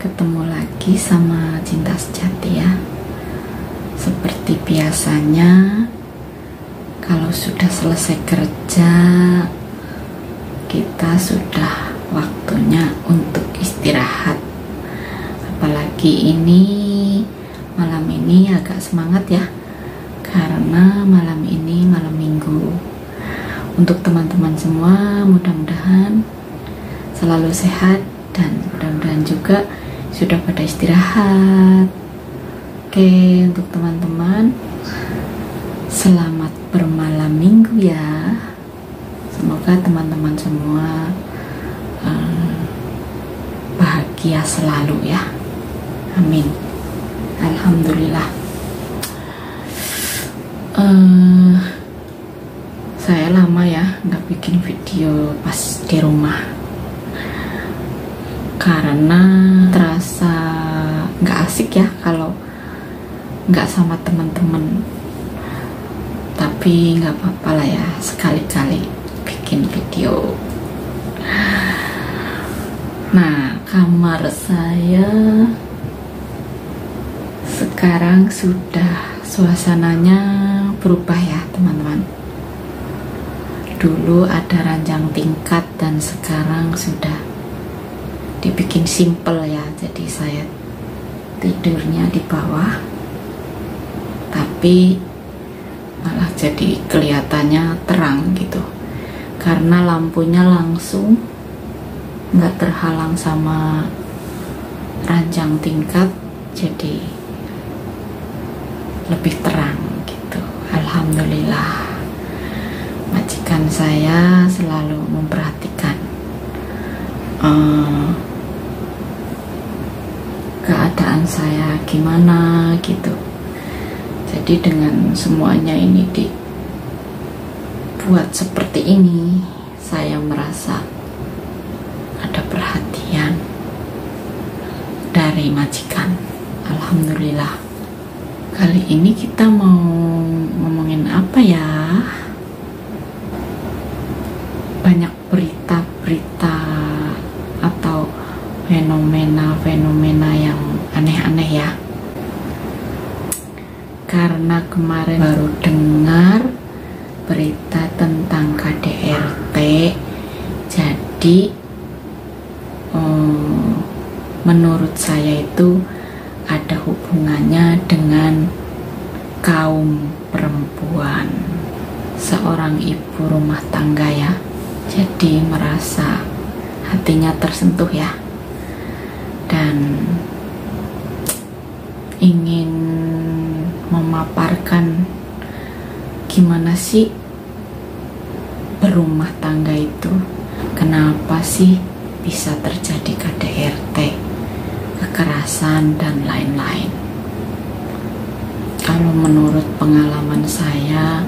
Ketemu lagi sama Cinta Sejati ya. Seperti biasanya, kalau sudah selesai kerja, kita sudah waktunya untuk istirahat. Apalagi malam ini agak semangat ya, karena malam ini malam minggu. Untuk teman-teman semua, mudah-mudahan selalu sehat dan mudah-mudahan juga sudah pada istirahat. Oke, untuk teman-teman, selamat bermalam minggu ya. Semoga teman-teman semua bahagia selalu ya. Amin. Alhamdulillah. Saya lama ya nggak bikin video pas di rumah, karena terasa nggak asik ya kalau nggak sama teman-teman. Tapi nggak apa-apa lah ya, sekali-kali bikin video. Nah, kamar saya sekarang sudah suasananya berubah ya teman-teman. Dulu ada ranjang tingkat dan sekarang sudah dibikin simple ya. Jadi saya tidurnya di bawah, tapi malah jadi kelihatannya terang gitu, karena lampunya langsung nggak terhalang sama ranjang tingkat, jadi lebih terang gitu. Alhamdulillah, majikan saya selalu memperhatikan keadaan saya gimana gitu. Jadi dengan semuanya ini dibuat seperti ini, saya merasa ada perhatian dari majikan. Alhamdulillah. Kali ini kita mau ngomongin apa ya? Banyak berita-berita atau fenomena-fenomena yang aneh-aneh ya. Karena kemarin baru dengar berita tentang KDRT, jadi menurut saya itu ada hubungannya dengan kaum perempuan, seorang ibu rumah tangga ya. Jadi merasa hatinya tersentuh ya, dan ingin memaparkan gimana sih berumah tangga itu, kenapa sih bisa terjadi KDRT, kekerasan dan lain-lain. Kalau menurut pengalaman saya,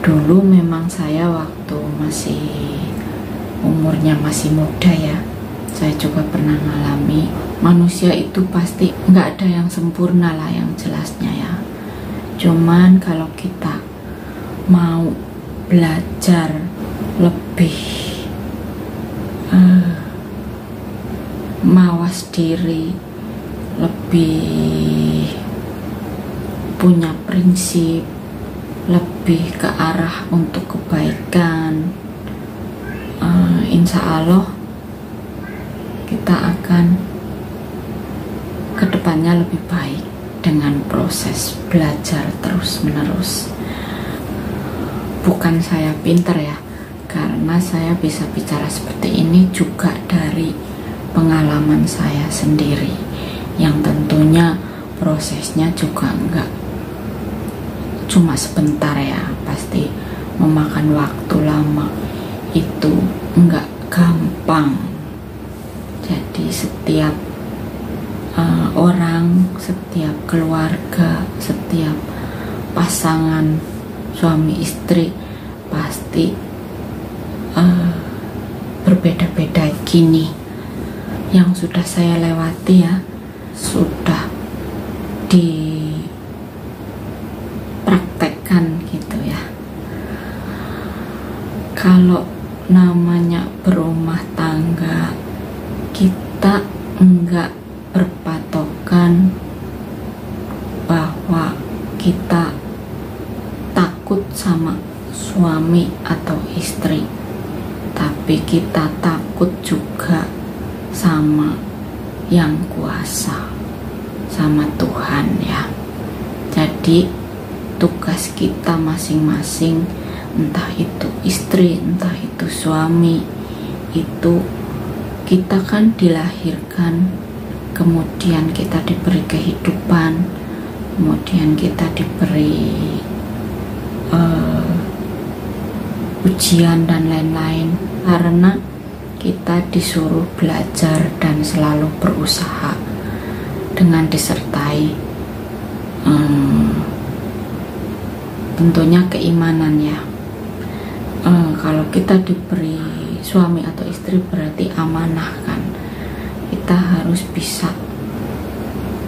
dulu memang saya waktu masih umurnya masih muda ya, saya juga pernah mengalami. Manusia itu pasti nggak ada yang sempurna lah, yang jelasnya ya. Cuman kalau kita mau belajar lebih mawas diri, lebih punya prinsip, lebih ke arah untuk kebaikan, insya Allah kita akan kedepannya lebih baik dengan proses belajar terus menerus. Bukan saya pinter ya, karena saya bisa bicara seperti ini juga dari pengalaman saya sendiri, yang tentunya prosesnya juga enggak cuma sebentar ya, pasti memakan waktu lama. Itu enggak gampang. Jadi setiap orang, setiap keluarga, setiap pasangan suami istri pasti berbeda-beda gini. Yang sudah saya lewati ya, sudah dipraktekkan gitu ya. Kalau namanya berumah tangga, kita enggak berpatokan bahwa kita takut sama suami atau istri, tapi kita takut juga sama yang kuasa, sama Tuhan ya. Jadi tugas kita masing-masing, entah itu istri, entah itu suami, itu kita kan dilahirkan, kemudian kita diberi kehidupan, kemudian kita diberi ujian dan lain-lain, karena kita disuruh belajar dan selalu berusaha dengan disertai tentunya keimanan ya. Kalau kita diberi suami atau istri berarti amanah kan, kita harus bisa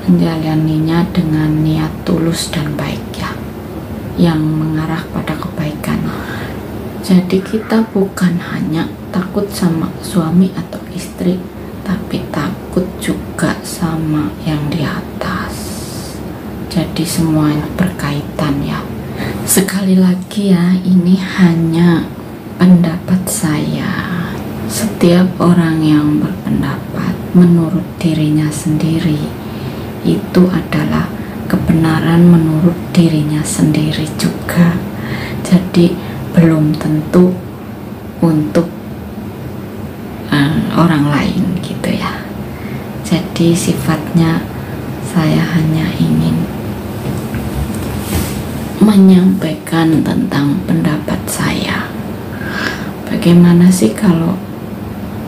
menjalaninya dengan niat tulus dan baik ya, yang mengarah pada kebaikan. Jadi kita bukan hanya takut sama suami atau istri, tapi takut juga sama yang di atas. Jadi semuanya berkaitan ya. Sekali lagi ya, ini hanya pendapat saya. Setiap orang yang berpendapat menurut dirinya sendiri, itu adalah kebenaran menurut dirinya sendiri juga. Jadi belum tentu untuk orang lain gitu ya. Jadi sifatnya saya hanya ingin menyampaikan tentang pendapat saya. Bagaimana sih kalau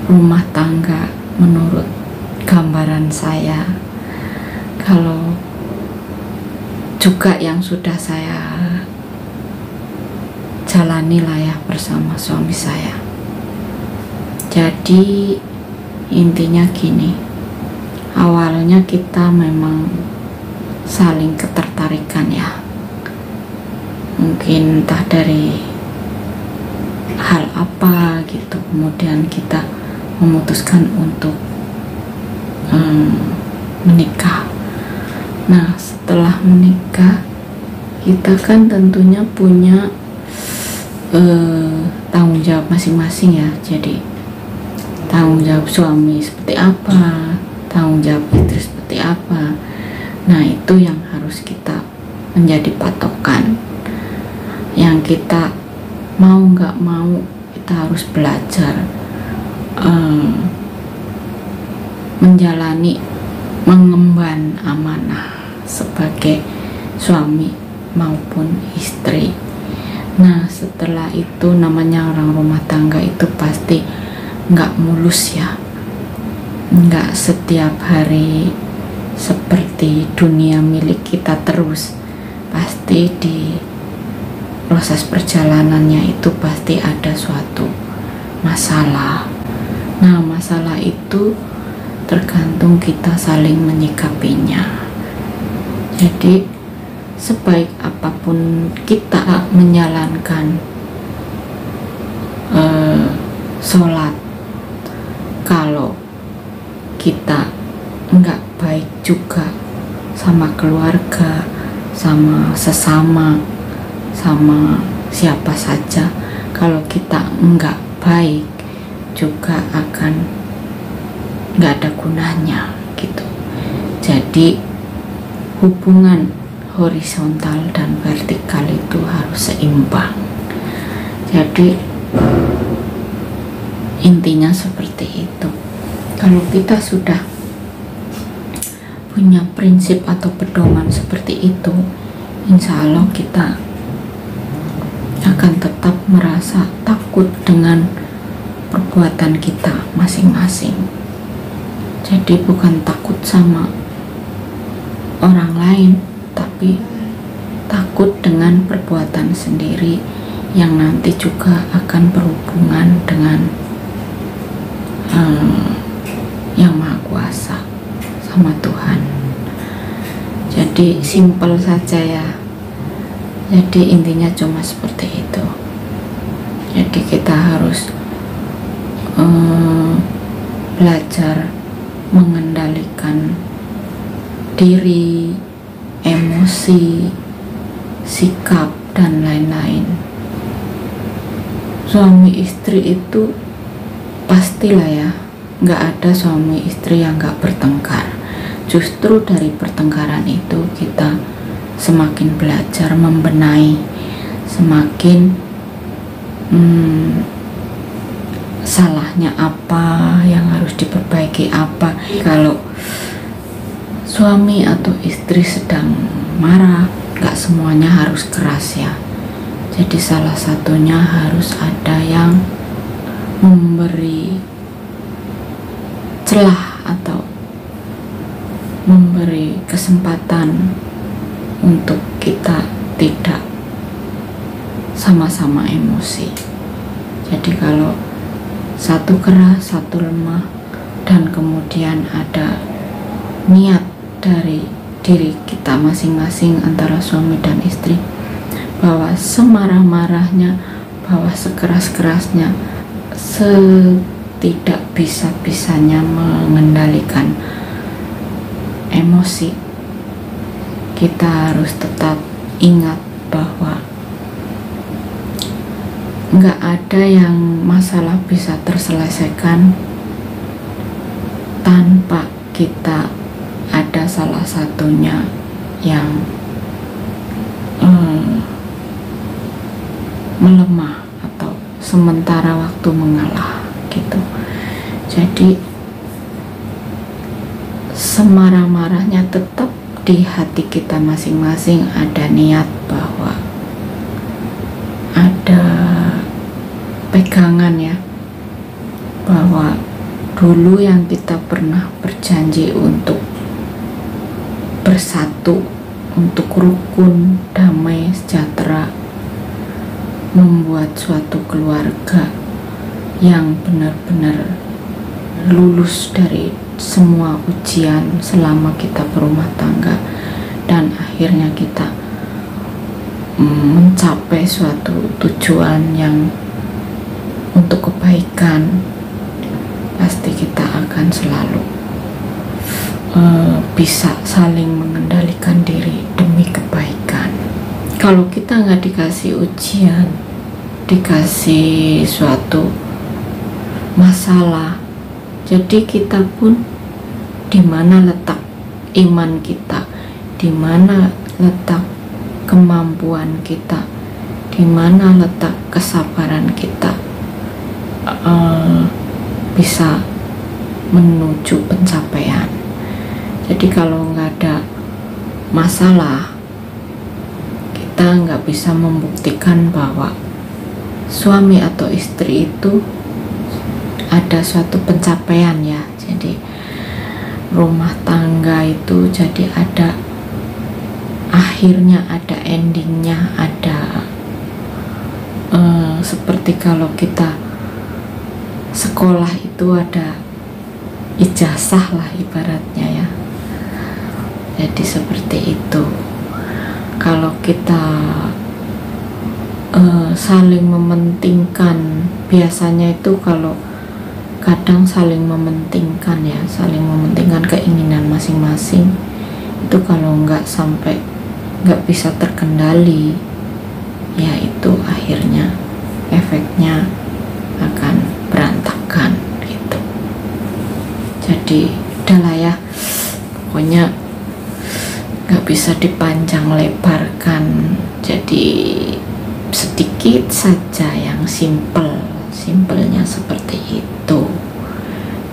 rumah tangga menurut gambaran saya, kalau juga yang sudah saya jalani lah ya bersama suami saya. Jadi intinya gini, awalnya kita memang saling ketertarikan ya, mungkin entah dari hal apa gitu, kemudian kita memutuskan untuk menikah. Nah setelah menikah, kita kan tentunya punya tanggung jawab masing-masing ya. Jadi tanggung jawab suami seperti apa, tanggung jawab istri seperti apa. Nah itu yang harus kita menjadi patokan, yang kita mau nggak mau kita harus belajar menjalani, mengemban amanah sebagai suami maupun istri. Nah setelah itu, namanya orang rumah tangga itu pasti nggak mulus ya, nggak setiap hari seperti dunia milik kita terus. Pasti di proses perjalanannya itu pasti ada suatu masalah. Nah masalah itu tergantung kita saling menyikapinya. Jadi sebaik apapun kita menjalankan sholat, kalau kita nggak baik juga sama keluarga, sama sesama, sama siapa saja, kalau kita nggak baik juga akan nggak ada gunanya gitu. Jadi hubungan horizontal dan vertikal itu harus seimbang. Jadi intinya seperti itu. Kalau kita sudah punya prinsip atau pedoman seperti itu, insya Allah kita akan tetap merasa takut dengan perbuatan kita masing-masing. Jadi bukan takut sama orang lain, tapi takut dengan perbuatan sendiri yang nanti juga akan berhubungan dengan yang Maha Kuasa, sama Tuhan. Jadi simpel saja ya. Jadi intinya cuma seperti itu. Jadi kita harus belajar mengendalikan diri, emosi, sikap, dan lain-lain. Suami istri itu pastilah ya, nggak ada suami istri yang nggak bertengkar. Justru dari pertengkaran itu kita semakin belajar membenahi, semakin salahnya apa, yang harus diperbaiki apa. Kalau suami atau istri sedang marah, gak semuanya harus keras ya. Jadi salah satunya harus ada yang memberi celah atau memberi kesempatan untuk kita tidak sama-sama emosi. Jadi kalau satu keras, satu lemah, dan kemudian ada niat dari diri kita masing-masing antara suami dan istri bahwa semarah-marahnya, bahwa sekeras-kerasnya, setidak bisa-bisanya mengendalikan emosi, kita harus tetap ingat bahwa nggak ada yang masalah bisa terselesaikan tanpa kita ada salah satunya yang melemah atau sementara waktu mengalah gitu. Jadi semarah-marahnya tetap di hati kita masing-masing ada niat bahwa ada pegangan ya, bahwa dulu yang kita pernah berjanji untuk bersatu, untuk rukun, damai, sejahtera, membuat suatu keluarga yang benar-benar lulus dari semua ujian selama kita berumah tangga, dan akhirnya kita mencapai suatu tujuan yang untuk kebaikan. Pasti kita akan selalu bisa saling mengendalikan diri demi kebaikan. Kalau kita nggak dikasih ujian, dikasih suatu masalah, jadi kita pun di mana letak iman kita, di mana letak kemampuan kita, di mana letak kesabaran kita bisa menuju pencapaian. Jadi kalau nggak ada masalah, kita nggak bisa membuktikan bahwa suami atau istri itu ada suatu pencapaian ya. Jadi rumah tangga itu jadi ada akhirnya, ada endingnya, ada seperti kalau kita sekolah itu ada ijazah lah ibaratnya ya. Jadi seperti itu. Kalau kita saling mementingkan, biasanya itu kalau kadang saling mementingkan ya, saling mementingkan keinginan masing-masing, itu kalau nggak sampai nggak bisa terkendali, ya itu akhirnya efeknya akan berantakan gitu. Jadi udahlah ya, pokoknya nggak bisa dipanjang lebarkan, jadi sedikit saja yang simpelnya seperti itu.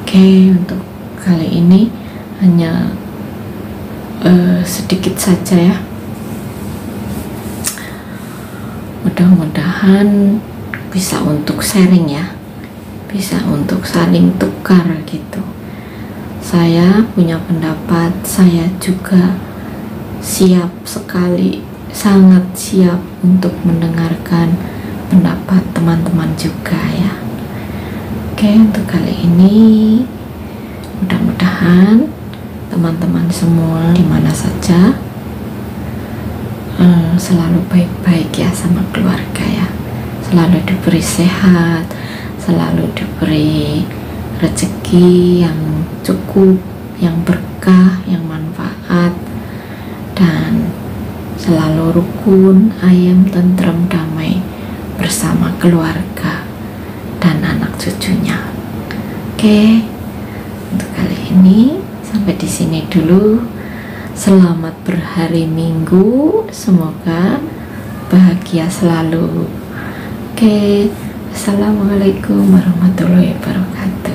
Oke, untuk kali ini hanya sedikit saja ya. Mudah-mudahan bisa untuk sharing ya, bisa untuk saling tukar gitu. Saya punya pendapat, saya juga siap sekali, sangat siap untuk mendengarkan pendapat teman-teman juga ya. Oke, untuk kali ini mudah-mudahan teman-teman semua di mana saja selalu baik-baik ya sama keluarga ya, selalu diberi sehat, selalu diberi rezeki yang cukup, yang berkah, yang manfaat, rukun, ayam, tentrem, damai bersama keluarga dan anak cucunya. Oke, untuk kali ini sampai di sini dulu. Selamat berhari Minggu, semoga bahagia selalu. Oke, assalamualaikum warahmatullahi wabarakatuh.